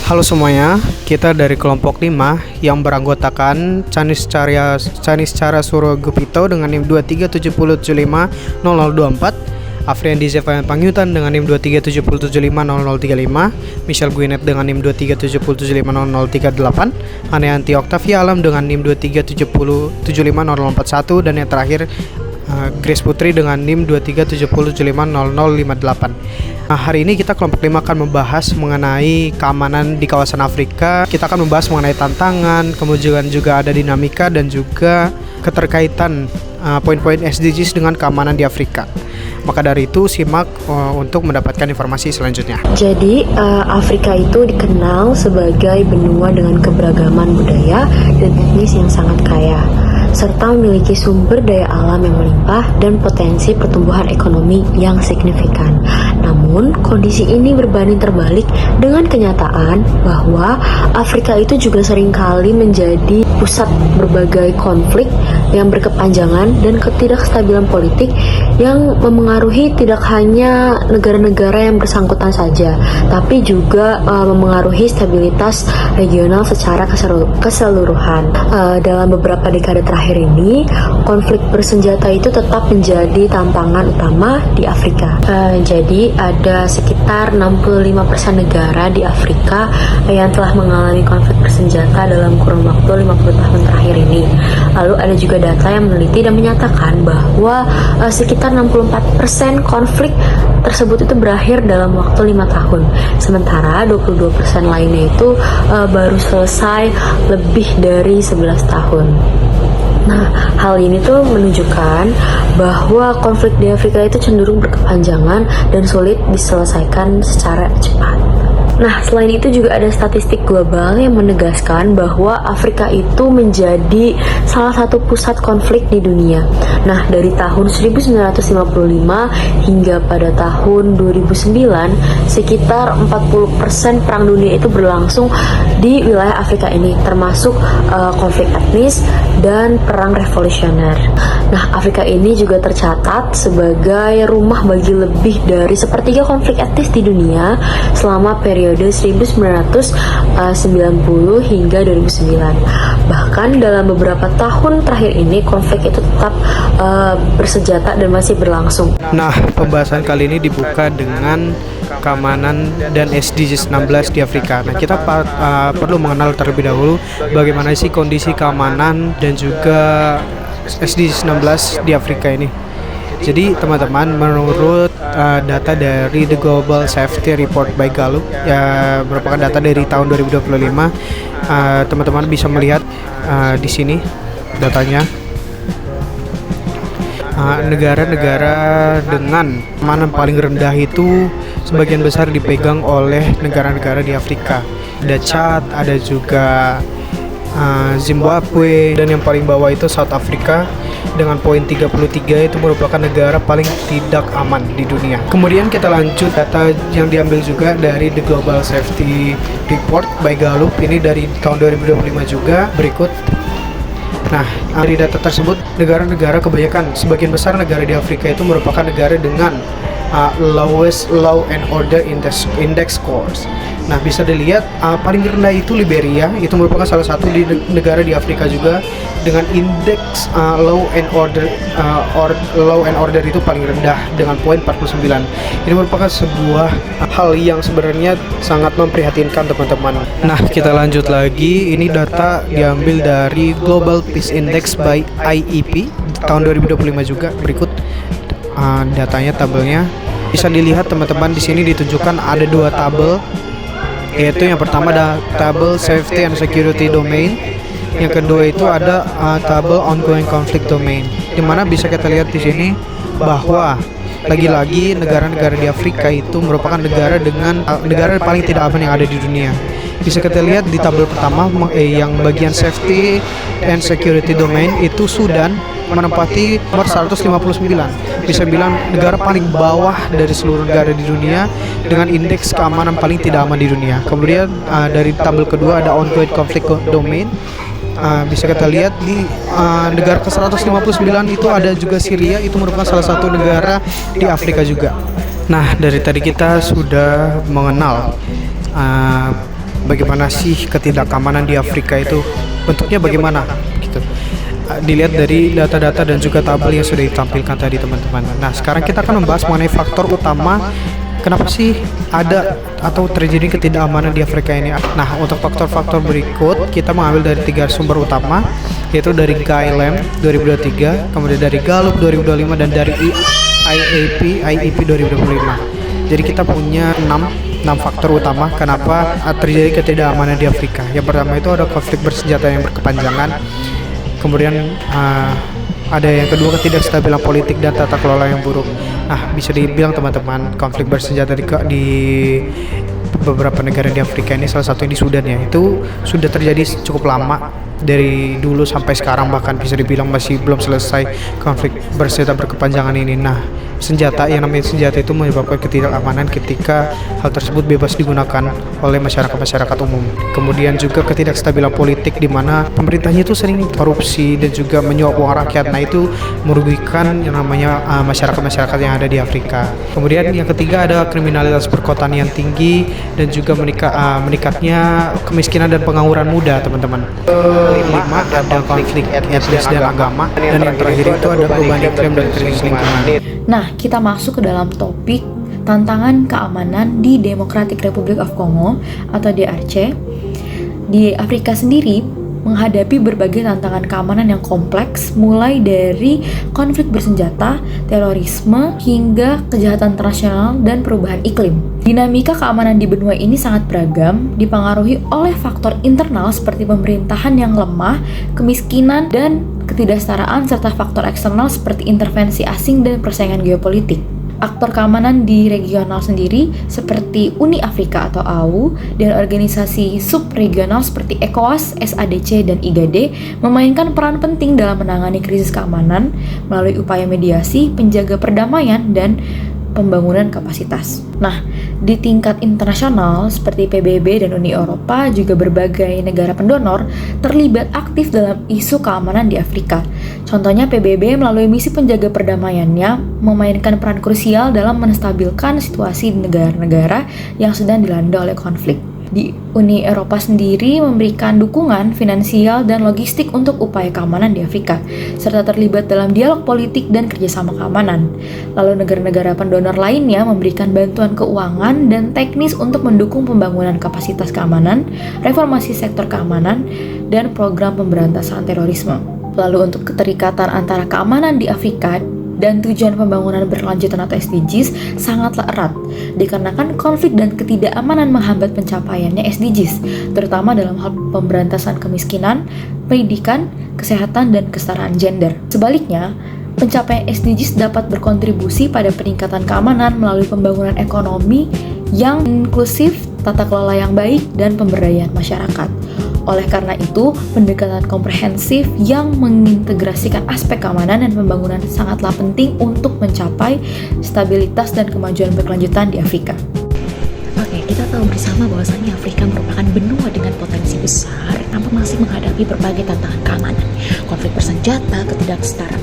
Halo semuanya, kita dari kelompok 5 yang beranggotakan Caniscara Surogupito dengan NIM 2370750024, Afriandi Zefayan Pangyutan dengan NIM 2370750035, Michelle Guinet dengan NIM 2370750038, Aneanti Octavia Alam dengan NIM 2370750041, dan yang terakhir Grace Putri dengan NIM 2370750058. Nah, hari ini kita kelompok 5 akan membahas mengenai keamanan di kawasan Afrika. Kita akan membahas mengenai tantangan, kemudian juga ada dinamika dan juga keterkaitan poin-poin SDGs dengan keamanan di Afrika. Maka dari itu simak untuk mendapatkan informasi selanjutnya. Jadi Afrika itu dikenal sebagai benua dengan keberagaman budaya dan etnis yang sangat kaya, serta memiliki sumber daya alam yang melimpah dan potensi pertumbuhan ekonomi yang signifikan. Namun, kondisi ini berbanding terbalik dengan kenyataan bahwa Afrika itu juga seringkali menjadi pusat berbagai konflik yang berkepanjangan dan ketidakstabilan politik yang memengaruhi tidak hanya negara-negara yang bersangkutan saja, tapi juga memengaruhi stabilitas regional secara keseluruhan. Dalam beberapa dekade terakhir ini, konflik bersenjata itu tetap menjadi tantangan utama di Afrika. Jadi ada sekitar 65% negara di Afrika yang telah mengalami konflik bersenjata dalam kurun waktu 50 tahun terakhir ini. Lalu ada juga data yang meneliti dan menyatakan bahwa sekitar 64% konflik tersebut itu berakhir dalam waktu 5 tahun. Sementara 22% lainnya itu baru selesai lebih dari 11 tahun. Nah, hal ini tuh menunjukkan bahwa konflik di Afrika itu cenderung berkepanjangan dan sulit diselesaikan secara cepat. Nah, selain itu juga ada statistik global yang menegaskan bahwa Afrika itu menjadi salah satu pusat konflik di dunia. Nah, dari tahun 1955 hingga pada tahun 2009, sekitar 40% perang dunia itu berlangsung di wilayah Afrika ini, termasuk konflik etnis dan perang revolusioner. Nah, Afrika ini juga tercatat sebagai rumah bagi lebih dari sepertiga konflik etnis di dunia selama periode 1990 hingga 2009. Bahkan dalam beberapa tahun terakhir ini konflik itu tetap bersenjata dan masih berlangsung. Nah, pembahasan kali ini dibuka dengan keamanan dan SDGs 16 di Afrika. Nah, kita perlu mengenal terlebih dahulu bagaimana sih kondisi keamanan dan juga SDGs 16 di Afrika ini. Jadi teman-teman, menurut data dari The Global Safety Report by Gallup, ya merupakan data dari tahun 2025, teman-teman bisa melihat di sini datanya. Negara-negara dengan keamanan paling rendah itu sebagian besar dipegang oleh negara-negara di Afrika. Ada Chad, ada juga Zimbabwe, dan yang paling bawah itu South Africa dengan poin 33, itu merupakan negara paling tidak aman di dunia. Kemudian kita lanjut data yang diambil juga dari The Global Safety Report by Gallup, ini dari tahun 2025 juga. Berikut. Nah, dari data tersebut, negara-negara kebanyakan, sebagian besar negara di Afrika itu merupakan negara dengan lowest law and order index scores. Nah, bisa dilihat paling rendah itu Liberia, itu merupakan salah satu negara di Afrika juga dengan indeks law and order itu paling rendah dengan poin 49. Ini merupakan sebuah hal yang sebenarnya sangat memprihatinkan, teman-teman. Nah, kita lanjut lagi. Ini data diambil dari Global Peace Index by IEP tahun 2025 juga. Berikut datanya, tabelnya. Bisa dilihat teman-teman, di sini ditunjukkan ada 2 tabel, yaitu yang pertama ada tabel Safety and Security Domain, yang kedua itu ada tabel Ongoing Conflict Domain, dimana bisa kita lihat di sini bahwa lagi-lagi negara-negara di Afrika itu merupakan negara paling tidak aman yang ada di dunia. Bisa kita lihat di tabel pertama yang bagian Safety and Security Domain itu Sudan menempati nomor 159. Bisa bilang negara paling bawah dari seluruh negara di dunia dengan indeks keamanan paling tidak aman di dunia. Kemudian dari tabel kedua ada Ongoing Conflict Domain. Bisa kita lihat di negara ke-159 itu ada juga Syria, itu merupakan salah satu negara di Afrika juga. Nah, dari tadi kita sudah mengenal bagaimana sih ketidakamanan di Afrika itu bentuknya bagaimana gitu. Dilihat dari data-data dan juga tabel yang sudah ditampilkan tadi teman-teman. Nah sekarang kita akan membahas mengenai faktor utama kenapa sih ada atau terjadi ketidakamanan di Afrika ini. Nah untuk faktor-faktor berikut kita mengambil dari 3 sumber utama, yaitu dari GAILEM 2023, kemudian dari Gallup 2025, dan dari IEP 2025. Jadi kita punya 6 faktor utama kenapa terjadi ketidakamanan di Afrika. Yang pertama itu ada konflik bersenjata yang berkepanjangan. Kemudian ada yang kedua ketidakstabilan politik dan tata kelola yang buruk. Nah bisa dibilang teman-teman konflik bersenjata di beberapa negara di Afrika ini, salah satu di Sudan ya, itu sudah terjadi cukup lama, dari dulu sampai sekarang, bahkan bisa dibilang masih belum selesai konflik bersenjata berkepanjangan ini. Nah yang namanya senjata itu menyebabkan ketidakamanan ketika hal tersebut bebas digunakan oleh masyarakat umum. Kemudian juga ketidakstabilan politik di mana pemerintahnya itu sering korupsi dan juga menyuap uang rakyat. Nah itu merugikan yang namanya masyarakat yang ada di Afrika. Kemudian yang ketiga ada kriminalitas perkotaan yang tinggi dan juga meningkatnya kemiskinan dan pengangguran muda teman-teman. Kelima ada konflik etnis dan agama, dan yang terakhir itu ada perubahan iklim dan krisis lingkungan. Nah, kita masuk ke dalam topik tantangan keamanan di Democratic Republic of Congo atau DRC. Di Afrika sendiri menghadapi berbagai tantangan keamanan yang kompleks, mulai dari konflik bersenjata, terorisme, hingga kejahatan internasional dan perubahan iklim. Dinamika keamanan di benua ini sangat beragam, dipengaruhi oleh faktor internal seperti pemerintahan yang lemah, kemiskinan, dan ketidaksetaraan, serta faktor eksternal seperti intervensi asing dan persaingan geopolitik. Aktor keamanan di regional sendiri seperti Uni Afrika atau AU dan organisasi subregional seperti ECOWAS, SADC, dan IGAD memainkan peran penting dalam menangani krisis keamanan melalui upaya mediasi, penjaga perdamaian, dan pembangunan kapasitas. Nah, di tingkat internasional seperti PBB dan Uni Eropa, juga berbagai negara pendonor terlibat aktif dalam isu keamanan di Afrika. Contohnya PBB melalui misi penjaga perdamaiannya memainkan peran krusial dalam menstabilkan situasi di negara-negara yang sedang dilanda oleh konflik. Di Uni Eropa sendiri memberikan dukungan finansial dan logistik untuk upaya keamanan di Afrika, serta terlibat dalam dialog politik dan kerjasama keamanan. Lalu negara-negara pendonor lainnya memberikan bantuan keuangan dan teknis untuk mendukung pembangunan kapasitas keamanan, reformasi sektor keamanan, dan program pemberantasan terorisme. Lalu untuk keterikatan antara keamanan di Afrika dan tujuan pembangunan berkelanjutan atau SDGs sangatlah erat, dikarenakan konflik dan ketidakamanan menghambat pencapaiannya SDGs, terutama dalam hal pemberantasan kemiskinan, pendidikan, kesehatan, dan kesetaraan gender. Sebaliknya, pencapaian SDGs dapat berkontribusi pada peningkatan keamanan melalui pembangunan ekonomi yang inklusif, tata kelola yang baik, dan pemberdayaan masyarakat. Oleh karena itu, pendekatan komprehensif yang mengintegrasikan aspek keamanan dan pembangunan sangatlah penting untuk mencapai stabilitas dan kemajuan berkelanjutan di Afrika. Oke, kita tahu bersama bahwasannya Afrika merupakan benua dengan potensi besar, namun masih menghadapi berbagai tantangan keamanan. Konflik bersenjata,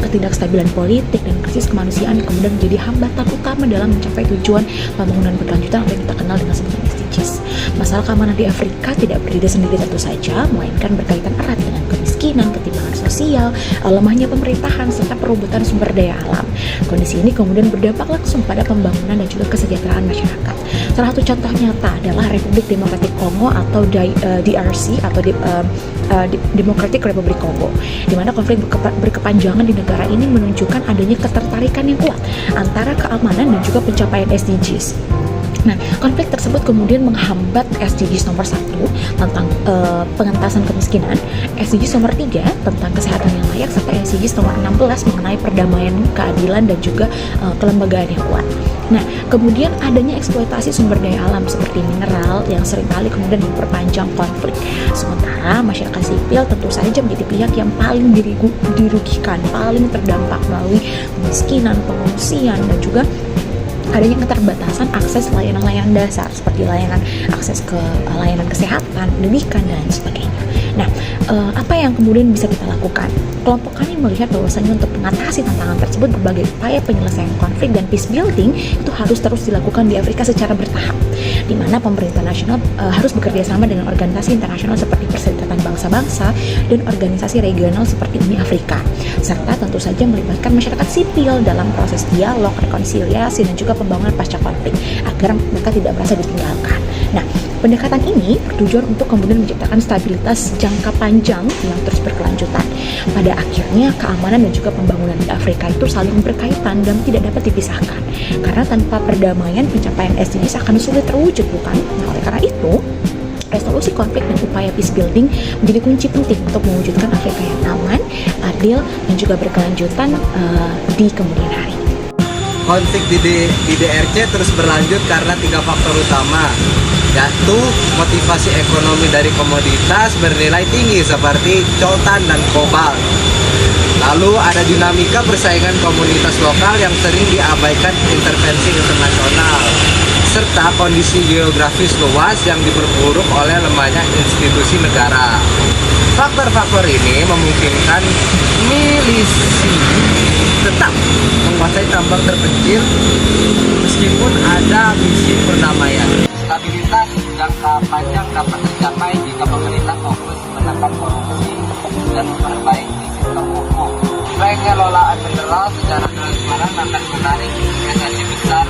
ketidakstabilan politik, dan krisis kemanusiaan kemudian menjadi hambatan utama dalam mencapai tujuan pembangunan berkelanjutan yang kita kenal dengan sebutan SDGs. Masalah keamanan di Afrika tidak berdiri sendiri tentu saja, melainkan berkaitan erat dengan kemiskinan, ketimpangan sosial, lemahnya pemerintahan, serta perebutan sumber daya alam. Kondisi ini kemudian berdampak langsung pada pembangunan dan juga kesejahteraan masyarakat. Salah satu contoh nyata adalah Republik Demokratik Kongo atau DRC atau Democratic Republic Congo, di mana konflik berkepanjangan di negara ini menunjukkan adanya ketertarikan yang kuat antara keamanan dan juga pencapaian SDGs. Nah, konflik tersebut kemudian menghambat SDGs nomor 1 tentang pengentasan kemiskinan, SDGs nomor 3 tentang kesehatan yang layak, serta SDGs nomor 16 mengenai perdamaian, keadilan, dan juga kelembagaan yang kuat. Nah, kemudian adanya eksploitasi sumber daya alam seperti mineral yang seringkali kemudian memperpanjang konflik. Sementara masyarakat sipil tentu saja menjadi pihak yang paling dirugikan, paling terdampak melalui kemiskinan, pengungsian, dan juga adanya keterbatasan akses layanan-layanan dasar seperti akses ke layanan kesehatan, pendidikan, dan sebagainya. Nah, apa yang kemudian bisa kita lakukan? Kelompok kami melihat bahwasanya untuk mengatasi tantangan tersebut, berbagai upaya penyelesaian konflik dan peace building itu harus terus dilakukan di Afrika secara bertahap, di mana pemerintah nasional harus bekerja sama dengan organisasi internasional seperti Perserikatan Bangsa-Bangsa dan organisasi regional seperti Uni Afrika, serta tentu saja melibatkan masyarakat sipil dalam proses dialog, rekonsiliasi, dan juga pembangunan pasca konflik agar mereka tidak merasa ditinggalkan. Nah, pendekatan ini bertujuan untuk kemudian menciptakan stabilitas jangka panjang yang terus berkelanjutan. Pada akhirnya, keamanan dan juga pembangunan di Afrika itu saling berkaitan dan tidak dapat dipisahkan. Karena tanpa perdamaian, pencapaian SDGs akan sulit terwujud, bukan? Nah, oleh karena itu, resolusi konflik dan upaya peace building menjadi kunci penting untuk mewujudkan Afrika yang aman, adil, dan juga berkelanjutan di kemudian hari. Konflik di DRC terus berlanjut karena 3 faktor utama, yaitu motivasi ekonomi dari komoditas bernilai tinggi seperti coltan dan kobalt. Lalu ada dinamika persaingan komunitas lokal yang sering diabaikan intervensi internasional, serta kondisi geografis luas yang diperburuk oleh lemahnya institusi negara. Faktor-faktor ini memungkinkan milisi tetap menguasai tambang terpencil meskipun ada misi perdamaian. Stabilitas jangka panjang dapat tercapai jika pemerintah fokus menekan korupsi dan memperbaiki sistem hukum. Pengelolaan mineral secara transparan akan menarik investasi besar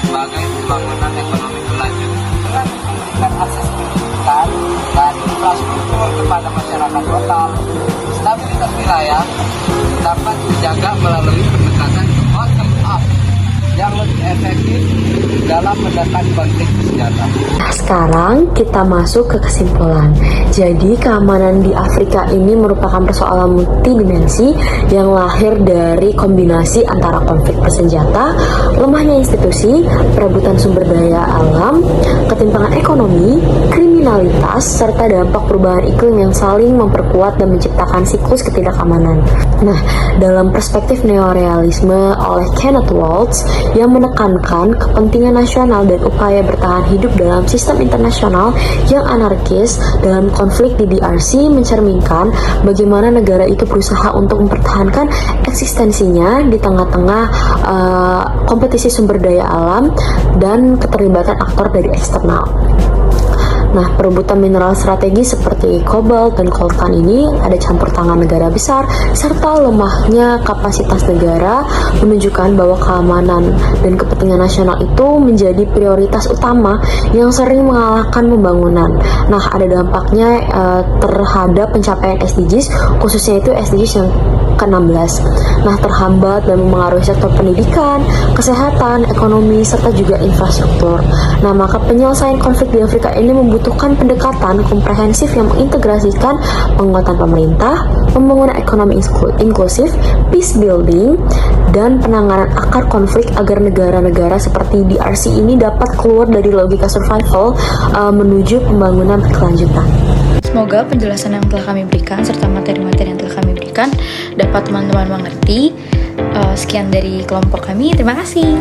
sebagai pembangunan ekonomi berlanjut dengan memberikan akses pendidikan dan infrastruktur kepada masyarakat lokal. Stabilitas wilayah dapat dijaga melalui pendekatan bottom up yang lebih efektif dalam menekan konflik bersenjata. Sekarang kita masuk ke kesimpulan. Jadi keamanan di Afrika ini merupakan persoalan multidimensi yang lahir dari kombinasi antara konflik bersenjata, lemahnya institusi, perebutan sumber daya alam, ketimpangan ekonomi, kriminalitas, serta dampak perubahan iklim yang saling memperkuat dan menciptakan siklus ketidakamanan. Nah, dalam perspektif neorealisme oleh Kenneth Waltz yang menekankan kepentingan nasional dan upaya bertahan hidup dalam sistem internasional yang anarkis dalam konflik di DRC mencerminkan bagaimana negara itu berusaha untuk mempertahankan eksistensinya di tengah-tengah kompetisi sumber daya alam dan keterlibatan aktor dari eksternal. Nah, perebutan mineral strategis seperti kobalt dan coltan ini ada campur tangan negara besar serta lemahnya kapasitas negara menunjukkan bahwa keamanan dan kepentingan nasional itu menjadi prioritas utama yang sering mengalahkan pembangunan. Nah, ada dampaknya terhadap pencapaian SDGs, khususnya itu SDGs yang ke-16. Nah, terhambat dan memengaruhi sektor pendidikan, kesehatan, ekonomi, serta juga infrastruktur. Nah, maka penyelesaian konflik di Afrika ini membutuhkan pendekatan komprehensif yang mengintegrasikan penguatan pemerintah, pembangunan ekonomi inklusif, peace building, dan penanganan akar konflik agar negara-negara seperti DRC ini dapat keluar dari logika survival menuju pembangunan berkelanjutan. Semoga penjelasan yang telah kami berikan serta materi-materi yang telah kami berikan dapat teman-teman mengerti. Sekian dari kelompok kami, terima kasih.